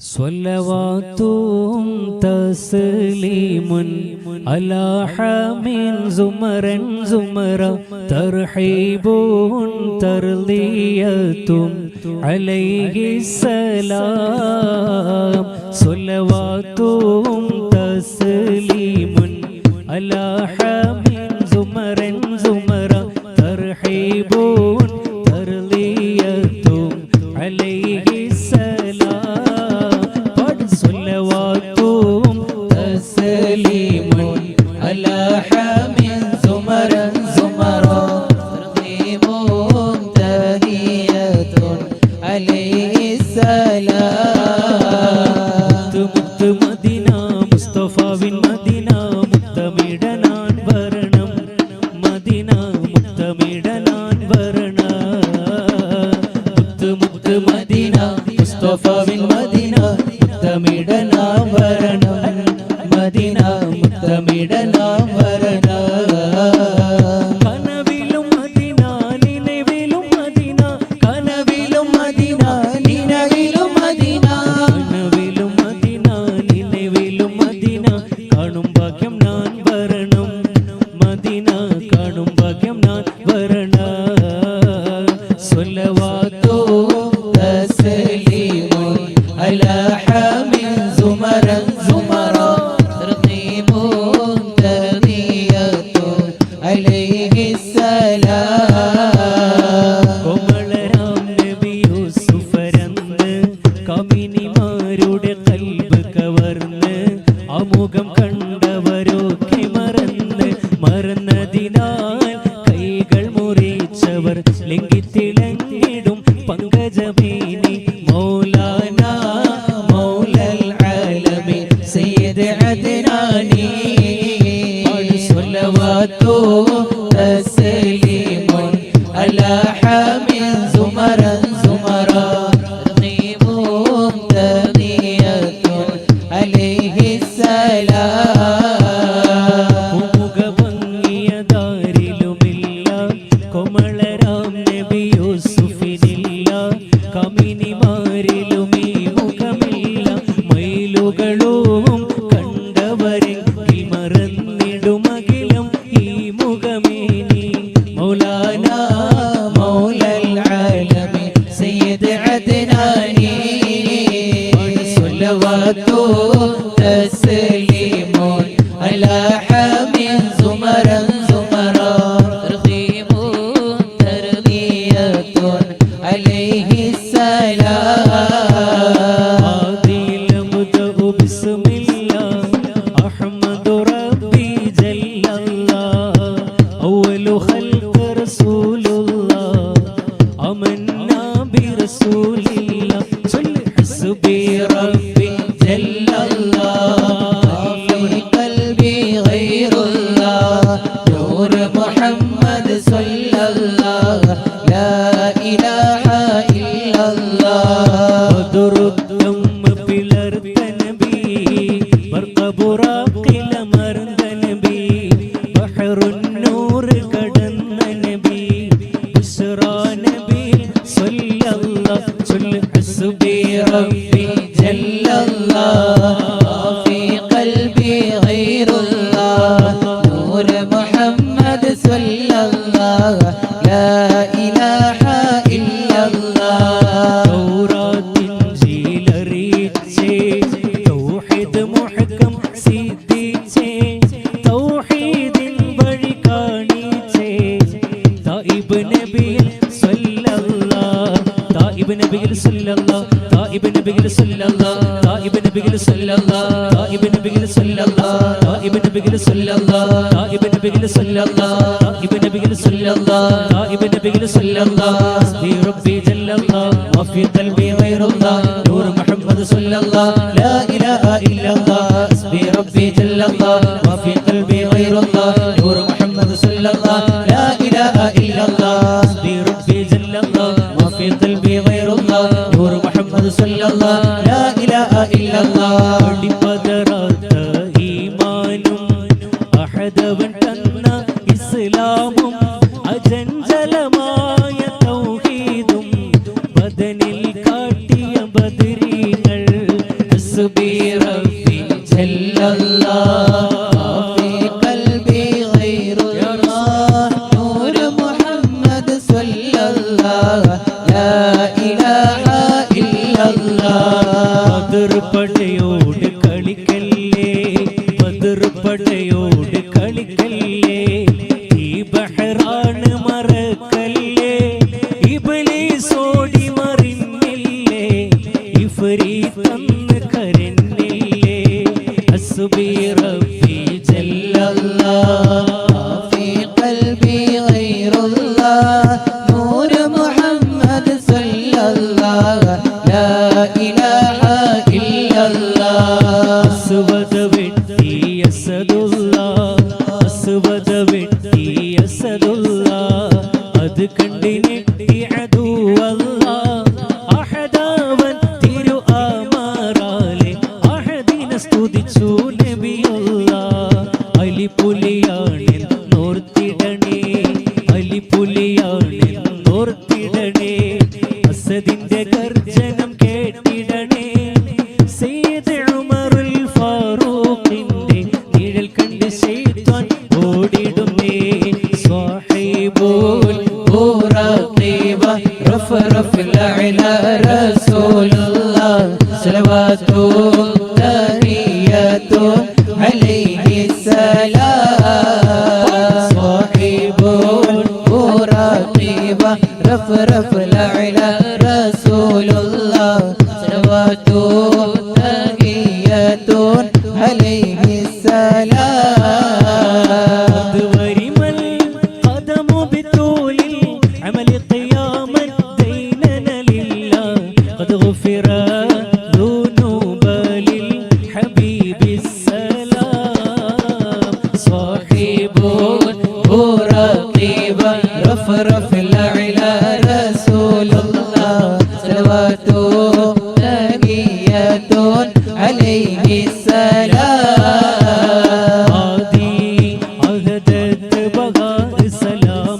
സ്വല്ലവാത്തും തസ്ലീമുൻ അലാ ഹമീൻ സുമറൻ സുമറ തർഹീബുൻ തർദിയത്തും അലൈഹിസ്സലാം. സ്വല്ലവാത്തും തസ്ലീമുൻ അലാ ഹമീൻ സുമറൻ സുമറ തർഹീബുൻ തർദിയത്തും അലൈഹിസ്സലാം. صلواتهم تسليم على حميد زمرا زمرا ترغيب تهية عليه السلام. മുത്ത് മദീന മുസ്തഫാവിൻ മദീന മുത്തമിടനാൻ വരണം മദീന മുത്തമിടനാൻ വരണം. മുത്ത് മദീന മുസ്തഫാവിൻ മദീന മുത്തമിടനാം വരണം മദീന മുത്തമിടനാം വരണം. കനവിലും മദീന നിലവിലും മദീന കനവിലും മദീന നിലവിലും മദീന കനവിലും മദീന നിലവിലും മദീന കാണും ഭാഗ്യം ഞാൻ വരണം മദീന കാണും ഭാഗ്യം ഞാൻ വരണം. സ്വല്ലവാത്തു തസ്ലീമുൻ അലാ കമിനിമാരുടെ കൽബ് കവർന്ന് അമുഖം കണ്ടവരൊക്കെ മറന്നതിനാൽ കൈകൾ മുറിച്ചവർ ലംഘിത്തിളങ്ങിടും പങ്കജമേനി മൗലാന മൗലൽ ആലമീൻ സയ്യിദ് അദ്നാനി. സ്വല്ലവാത്തു തസ്ലീമുൻ അലാ ഹമീൻ സുമറൻ സുമറ കൊമളരാം നബി യൂസുഫിനില്ല കമിനിമാരിലും ഈ മുഖമില്ല മയിലുകളും കണ്ടവരെങ്കിൽ മറന്നിടുമകിലും ഈ മുഖമേനി മൗലാന മൗലൽ ആലമീൻ സയ്യിദ് അദ്നാനി. സ്വല്ലവാത്തു തസ്ലീമുൻ അലാ ഹമീൻ സുമറൻ സുമറ عليه السلام. عادل أبدأ بسم الله أحمد ربي جل الله أول خلق رسول الله آمنا برسول الله صل حسبي ربي جل الله في قلبي غير الله نور محمد صلى الله لا إله إلا الله. بدركم بلرد نبي برق براق لمرد نبي بحر النور كدن نبي بشرى نبي صلى الله صل حسبي ربي جل الله في قلبي غير الله نور محمد صلى الله لا إله إلا الله. توراة إنجيل ريتشي توحيد محكم سيديتشي توحيد بركانيتشي طائب نبي صلى الله طائب نبي صلى الله طائب نبي صلى الله طائب نبي صلى الله طائب نبي صلى الله طائب نبي صلى الله طائب نبي صلى الله طائب نبي صلى الله طائب نبي صلى الله. حسبي ربي جل الله ما في قلبي غير الله نور محمد صلى الله لا إله إلا الله. حسبي ربي جل الله ما في قلبي غير الله نور محمد صلى الله لا إله إلا الله. حسبي ربي جل الله ما في قلبي غير الله نور محمد صلى الله لا إله إلا الله. പതിപ്പതറാത്ത ഈമാനും അഹദവൻ തന്ന ഇസ്ലാമും അജഞ്ചലമായ തൗഹീദും ബദനിൽ കാട്ടിയ ബദരീങ്ങൾ ഹസ്ബി റബ്ബി ജല്ലല്ലാഹ് ഫീ ഖൽബി ഗൈറുല്ലാഹ് നൂർ മുഹമ്മദ് സ്വല്ലല്ലാഹ് ലാ ഇലാഹ ഇല്ലല്ലാഹ് ബദർ പടയോട് കളിക്കല്ലേ ബദർ പടയോട് കളിക്കല്ലേ ഈ ബഹ്റാണ് മറക്കല്ലേ ഇബ്ലീസ് ഓടി മറിഞ്ഞില്ലേ ഇഫ്രീത്ത് കരഞ്ഞില്ലേ ഹസ്ബി റബ്ബി ജല്ലല്ലാഹ് ഫീ ഖൽബി ഗൈറുല്ലാഹ് നൂർ മുഹമ്മദ് സ്വല്ലല്ലാഹ് ലാ ഇലാഹ ഇല്ലല്ലാഹ് അസ്വദ വെട്ടി അസദുല്ലാഹ് അസ്വദ വെട്ടി അസദുല്ലാഹ് അത് കണ്ടിനെ അദുവല്ലാഹ് അഹദവൻ തിരു അമറാലെ അഹദിനെ സ്തുതിച്ചു നബിയുല്ലാഹ് അലിപുലിയാണ് നോർത്തിടണേ അലിപുലിയാണ് നോർത്തിടണേ അസദിന്റെ ഗർജനം കേട്ടിടണേ സയ്യിദ് ഉമറുൽ ഫാറൂഖിന്റെ നിഴൽ കണ്ട് ശൈത്താൻ ഓടിടുന്നേ സ്വഹീബുൽ ഖുറഖീബ റഫറഫുൽ അലാ റസൂലുള്ളാഹ് സ്വലവാത്തു തഹിയത്തു അലൈഹി സലാം സ്വഹീബുൽ ഖുറഖീബ റഫറഫുൽ അലാ റസൂലുള്ളാഹ് സ്വലവാത്തു തഹിയത്തു അലൈഹി സലാം വരിമൽ ഖദമു ബിതൂലിൽ അമൽ ഖിയാമത് ദൈനന ലില്ലാഹ് ഖദ് ഗുഫിറ ذنوب للحبيب السلام صاحب الرقيب رفرف الأعلى رسول الله صلوات تحية عليه السلام آدي أهدت بغار سلام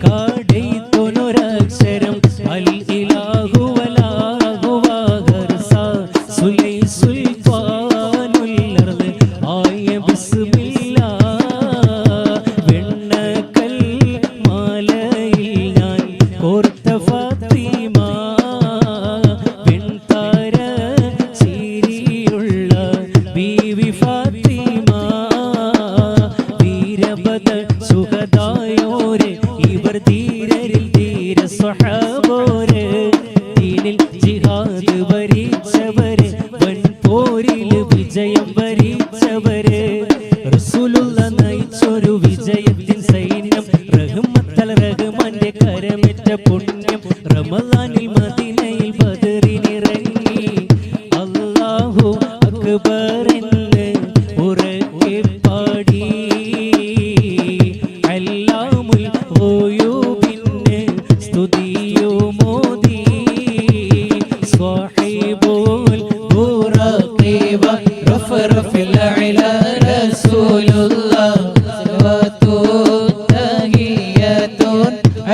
كاديت نركشرم الإله ولا هو غرسا سلي سلطان الأرض آي بسم الله വെണ്ണക്കൽ മാലയിൽ ഞാൻ കോർത്ത ഫാത്തിമ വെൺതാര ചിരിയുള്ള ബീവി ഫാത്തിമ വീരബദ സുഹദായോരെ ഇവർ ധീരരിൽ ധീര സ്വഹാബോരെ ദീനിൽ ജിഹാദ് വരിച്ചവരെ വൻപോരിൽ വിജയം വരിച്ചവരെ റസൂലുള്ള നയിച്ചൊരു വിജയത്തിൻ സൈന്യം റഹ്മത്തൽ റഹ്മാന്റെ കരമേറ്റ പുണ്യം റമളാനിൽ മദീനയിൽ ബദറിനിറങ്ങി അല്ലാഹു അക്ബർ എന്ന് ഉറക്കെ പാടി അല്ലാമുൽ ഗുയൂബിന് സ്തുതിയുമോദി സ്വഹീബുൽ ഖുറഖീബ റഫറഫുൽ അലാ റസൂലുള്ളാഹ് സ്വലവാത്തു തഹിയത്തു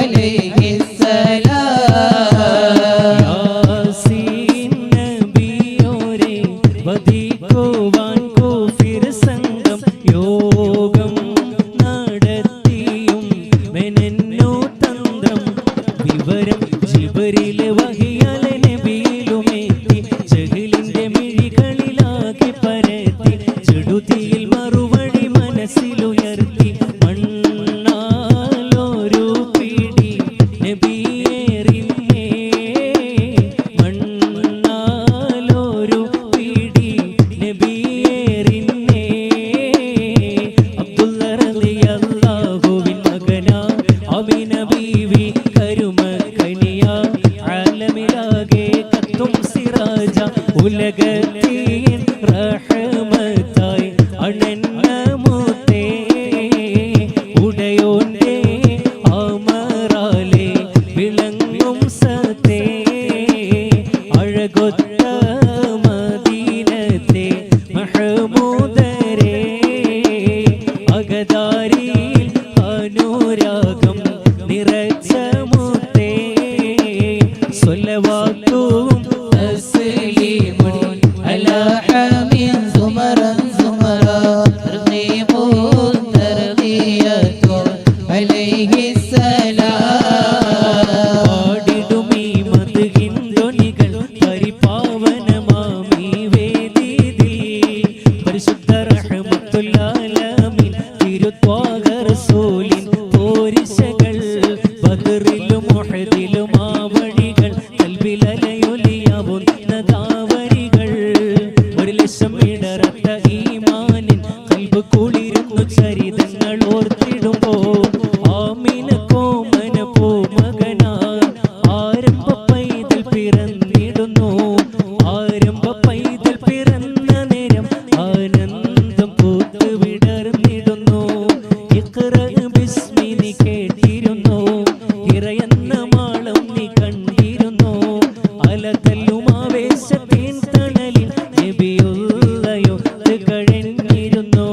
അലൈഹി സലാം യാസീൻ നബിയോരെ വധിക്കുവാൻ കുഫിർ സംഘം യോഗം നടത്തിയും മെനന്നു തന്ത്രം വിവരം ജിബ്രീൽ വഹിയാൽ നബിയിലുമെത്തി ജഹലിന്റെ മിഴികളിലാകെ പരത്തി ചെടുതിയിൽ മറുപടി മനസ്സിലുയർത്തി മണ്ണാലൊരു പിടി നബിയേറിന്നേ മണ്ണാലൊരു പിടി നബിയേറിന്നേ അബ്ദുള്ള റളിയല്ലാഹുവിൻ മകനാ അമിന ബീവി കരുമക്കനിയ ആലമിലാകെ കത്തും സിറാജ ഉലകത്തിൻ റഹ്മത്തായി അണന്ന മുത്തേ ഉടയോന്റെ അമറാലെ വിളങ്ങും സത്തേ അഴകൊത്ത മദീനത്തെ മഹമൂദരേ അകതാരിൽ അനുരാഗം നിറച്ച മുത്തേ സ്വലവാത്തും തസ്ലീമുൻ അലാ അതിപാവനമാമീ വേദിയിൽ പരിശുദ്ധ റഹ്മത്തുൽ ആലമീൻ തിരുത്വാഗ റസൂലിൻ പോരിശകൾ ബദറിലും ഉഹദിലും ആ വഴികൾ കൽബിലലയൊലിയാവുന്ന ദാവരികൾ 1,00,000 ഇടറത്ത ഈമാനിൻ കൽബ് കുളിരുന്നു ചരിതങ്ങൾ ഓർത്തിടുമ്പോൾ ആമിന കോമന പൂമകനാ ആരംഭ പൈതൽ പിറന്നിടുന്നു ആരംഭ പൈതൽ പിറന്ന നേരം ആനന്ദം പൂത്ത് വിടർന്നിടുന്നു ഇഖ്റ ബിസ്മി നീ കേട്ടിരുന്നു ഇറയെന്ന മാളം നീ കണ്ടിരുന്നു അലതല്ലും ആവേശത്തിൻ തണലിൽ നബിയുള്ളയോ കഴിഞ്ഞിരുന്നു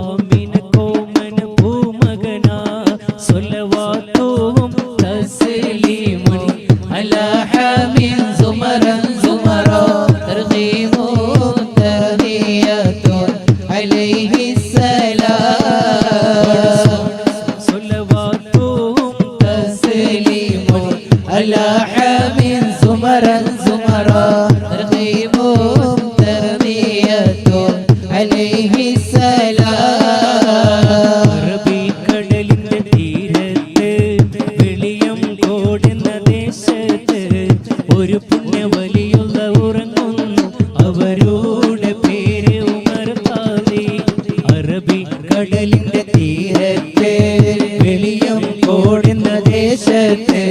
ആമിന കോമന പൂമകനാ സ്വലവാത്തും തസ്ലീമുൻ على حامٍ زمرا زمرا ترغيم تهدية عليه السلام സ്വലവാത്തും تسليم على حامٍ زمرا زمرا ترغيم تهدية عليه السلام അറബിക്കടലിന്റെ തീരത്ത് വെളിയം കോടുന്ന ദേശത്ത് ഒരു പുണ്യവലിയുള്ള ഉറങ്ങുന്നു അവരുടെ പേര് ഉമർ ഖാദി അറബിക്കടലിന്റെ തീരത്ത് വെളിയം കോടുന്ന ദേശത്ത്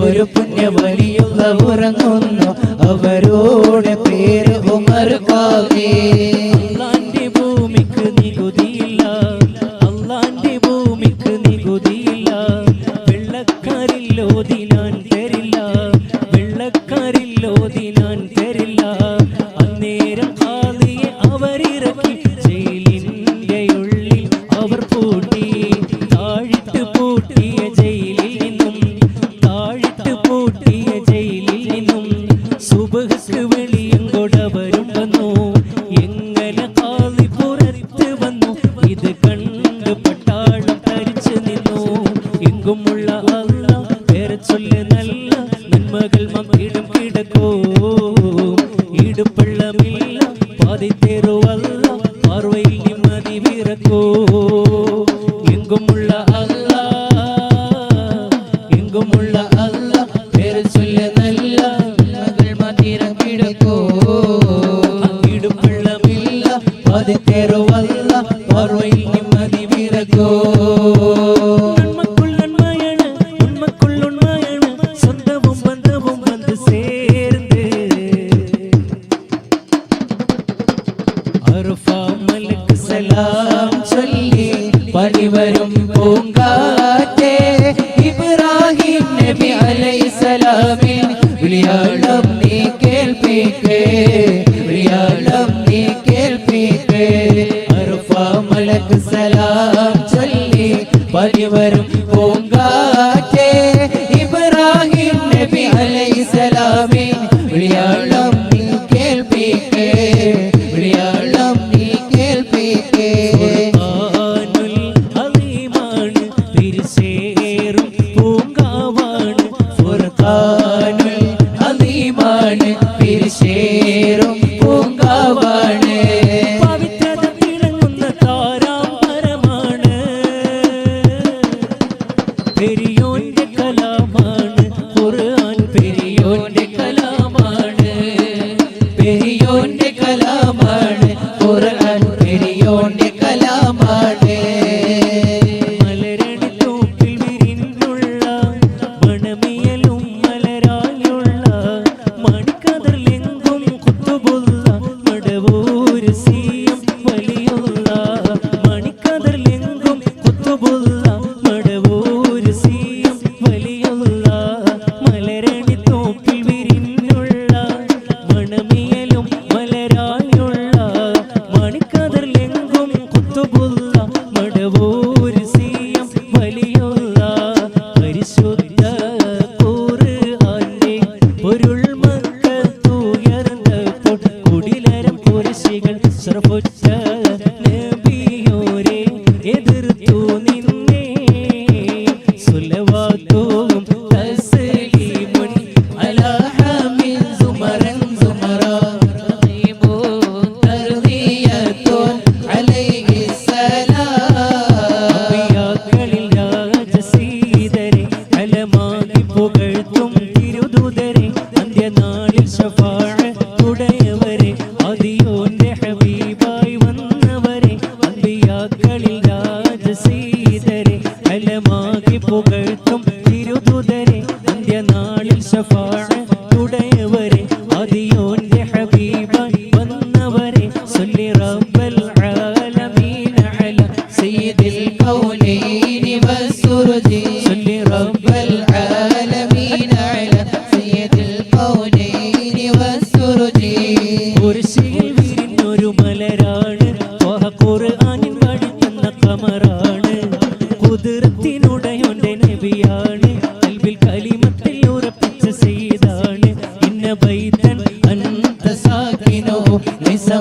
ഒരു പുണ്യവലിയുള്ള ഉറങ്ങുന്നു അവരുടെ പേര് ഉമർ ഖാദി അള്ളാന്റെ ഭൂമിക്ക് നികുതിയില്ല അള്ളാന്റെ ഭൂമിക്ക് നികുതിയില്ല വെള്ളക്കാരില്ലോതി ഞാൻ തരില്ല വെള്ളക്കാരില്ലോതി ഞാൻ തരില്ല അന്നേരം ഖാദിയെ അവരിറക്കി ജയിലിന്റെ ഉള്ളിൽ അവർ പൂട്ടി താഴിട്ട് പൂട്ടിയ ജയിലിൽ നിന്നും താഴിട്ട് പൂട്ടിയ ജയിലിൽ നിന്നും സുബഹ്ക്ക് വെളിയും കൊടവരും വന്നു എങ്ങനെ ഖാദി പുറത്ത് വന്നു ഇത് കണ്ട് പട്ടാളം തരിച്ചു നിന്നു എങ്കുമുള്ള അല്ലാഹ് പേരെ ചൊല്ല് നല്ല നന്മകൾ മമ്മിടും കിടക്കോ ഈടുപ്പള്ളമില്ല പാതി തേറുവല്ല പാർവയിൽ നിമ്മതി വിറക്കോ എങ്കുമുള്ള എങ്കുമുള്ള അല്ലാഹ് പേര് ചൊല്ല് നല്ല മകൾ മതിരം കിടക്കോ ഈടുപ്പള്ളമില്ല പതിത്തേറുവല്ല പാർവയിൽ നിമ്മതി വിറക്കോ നന്മക്കുൾ നന്മയാണ് ഉണ്മക്കുൾ ഉണ്മയാണ് സ്വന്തവും ബന്ധവും വന്ന് ചേർന്ന് അർഫ മലക്ക് സലാം ചൊല്ലി പടിവരും പൂങ്കാറ്റേ ഇബ്രാഹിം നബി അലൈഹിസ്സലാമിൻ വിളിയാളം നീ കേൾപ്പിക്കേ വിളിയാളം നീ കേൾപ്പിക്കേ അർഫ മലക്ക് സലാം ചൊല്ലി പടിവരും പൂങ്കാറ്റേ ഇബ്രാഹിം നബി അലൈഹിസ്സലാമിൻ വിളിയാളം നീ കേൾപ്പിക്കേ വിളിയാളം നീ കേൾപ്പിക്കേ ഖുർആനുൽ അലീമാണ് തിരുശേറും പൂങ്കാവാണ് ഫുർഖാനുൽ അലീമാണ് പിരിശേറും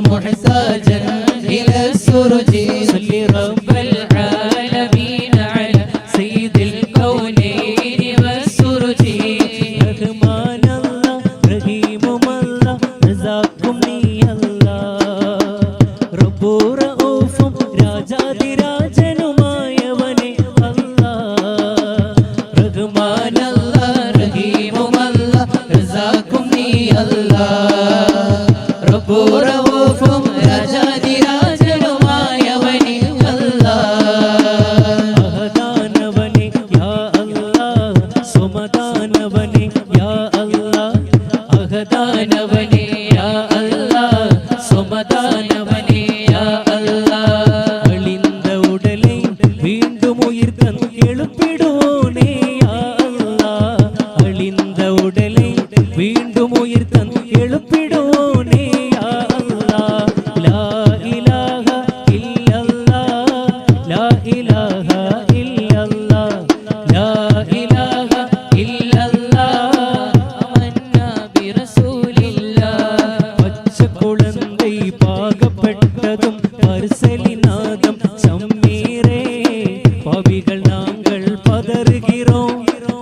محتاجا إلى السرج صل رب العالمين على سيد الكونين والسرج رحمن الله رحيم الله رزاقكم ني الله رب رؤوف രാജാതിരാജനുമായവനെ അല്ലാഹ് റഹ്മാൻ الله رحيم الله رزاقكم ني الله رب رؤوف രാജാതിരാജനുമായവനെ അല്ലാഹ് അഹദാനവനെ യാ അല്ലാഹ് സുമദാനവനെ യാ അല്ലാഹ് അഹദാനവനെ യാ അല്ലാഹ് സുമദാനവനെ യാ അല്ലാഹ് അളിந்த ഉടலை വീണ്ടും ഉയർത്തൻ எழுப்பிடுவோனே യാ അല്ലാഹ് അളിந்த ഉടலை വീണ്ടും ഉയർത്തൻ எழுப்பிடுவோனே യാ അല്ലാഹ് ലാ ഇലാഹ ഇല്ലല്ലാഹ് ലാ ഇലാഹ ഇല്ലല്ലാഹ് ലാ ഇലാഹ ഇല്ലല്ലാഹ് ആമന്നാ ബിറസൂലില്ലാഹ് പച്ചക്കുളന്തൈ പാകപ്പെട്ടതും പർസലിനാദം ചമ്മീരേ പാപികൾ നാங்கள் പതറുகிறோம்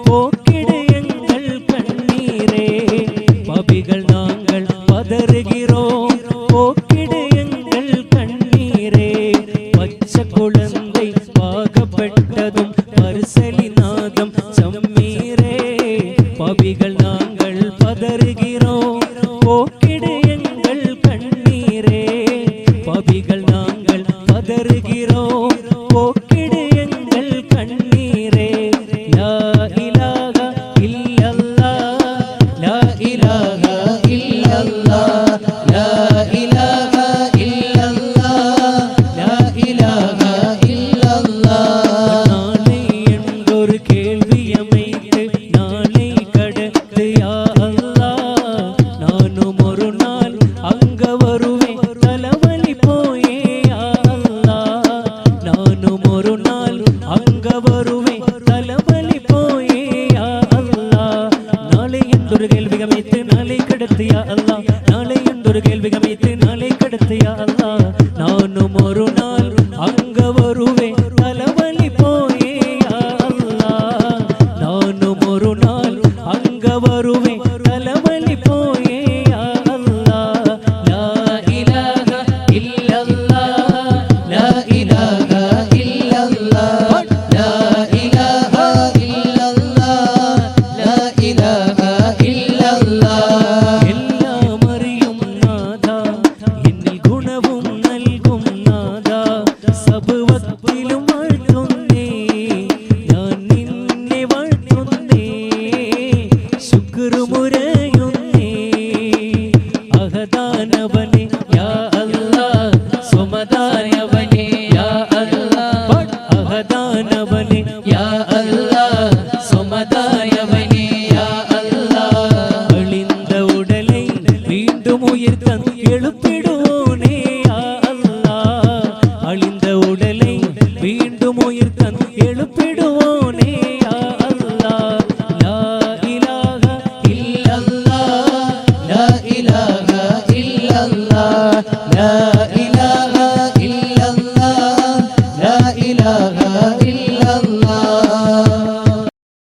പോക്കിട് എങ്ങൾ കണ്ണീരേ പാപികൾ നാங்கள் പതറുகிறோம் പോക്കിട് എങ്ങൾ കണ്ണീരേ പച്ചക്കുളന്തൈ പാകപ്പെട്ടതും പർസലിനാദം ചമ്മീരേ പാപികൾ നാங்கள் പതറുகிறோம் പോക്കിട് എങ്ങൾ കണ്ണീരേ പാപികൾ നാங்கள் പതറുகிறோம் പോക്കിട് എങ്ങൾ കണ്ണീരേ ലാ ഇലാഹ ഇല്ലല്ലാഹ് ലാ ഇലാഹ ഇല്ലല്ലാഹ് ലാ ഇലാഹ ഇല്ലല്ലാഹ് ലാ ഇലാഹ ഇല്ലല്ലാഹ് നാളെ എന്തൊരു കേൾവിയமைத்து നാളെ கடத்து யா அல்லாஹ் நானும் ஒரு நாள் அங்க வருவேன் தலைவலி போயே யா அல்லாஹ் நானும் ஒரு நாள் அங்க வருவேன் தலைவலி போயே யா அல்லாஹ் நாளை എന്തൊരു കേൾവിയமைத்து നാളെ கடத்து யா அல்லாஹ் நாளை എന്തൊരു കേൾവിയமைத்து നാളെ கடத்து யா அல்லாஹ் நானும் ஒரு நாள் அங்க வருவேன் தலைவலி போயே யா அல்லாஹ் நானும் ஒரு நாள் அங்க வருவேன் தலைவலி போயே யா அல்லாஹ் லா இலாஹ இல்லல்லாஹ் ലാ ഇലാഹ ഇല്ലല്ലാഹ് ലാ ഇലാഹ ഇല്ലല്ലാഹ് ലാ ഇലാഹ ഇല്ലല്ലാഹ് എല്ലാം അറിയും നാഥാ എന്നിൽ ഗുണവും നൽകും നാഥാ സർവ്വത്തിലും വാഴ്ത്തുന്നേ ഞാൻ നിന്നെ വാഴ്ത്തുന്നേ ശുക്രുമുരയുന്നേ അഹദാനവനെ യാ അല്ലാഹ് സുമദാനവനെ യാ അല്ലാഹ് അഹദാനവനെ യാ അല്ലാഹ് സുമദായവനേ യാ അല്ലാഹ് അളിந்த ഉടலை വീണ്ടും ഉയർത്തൻ எழுப்பிடுவோனே யா அல்லாஹ் அழிந்த உடலை വീണ്ടും ഉയർത്തൻ எழுப்பிடுவோனே யா அல்லாஹ் ലാ ഇലാഹ ഇല്ലല്ലാഹ് ലാ ഇലാഹ ഇല്ലല്ലാഹ് ലാ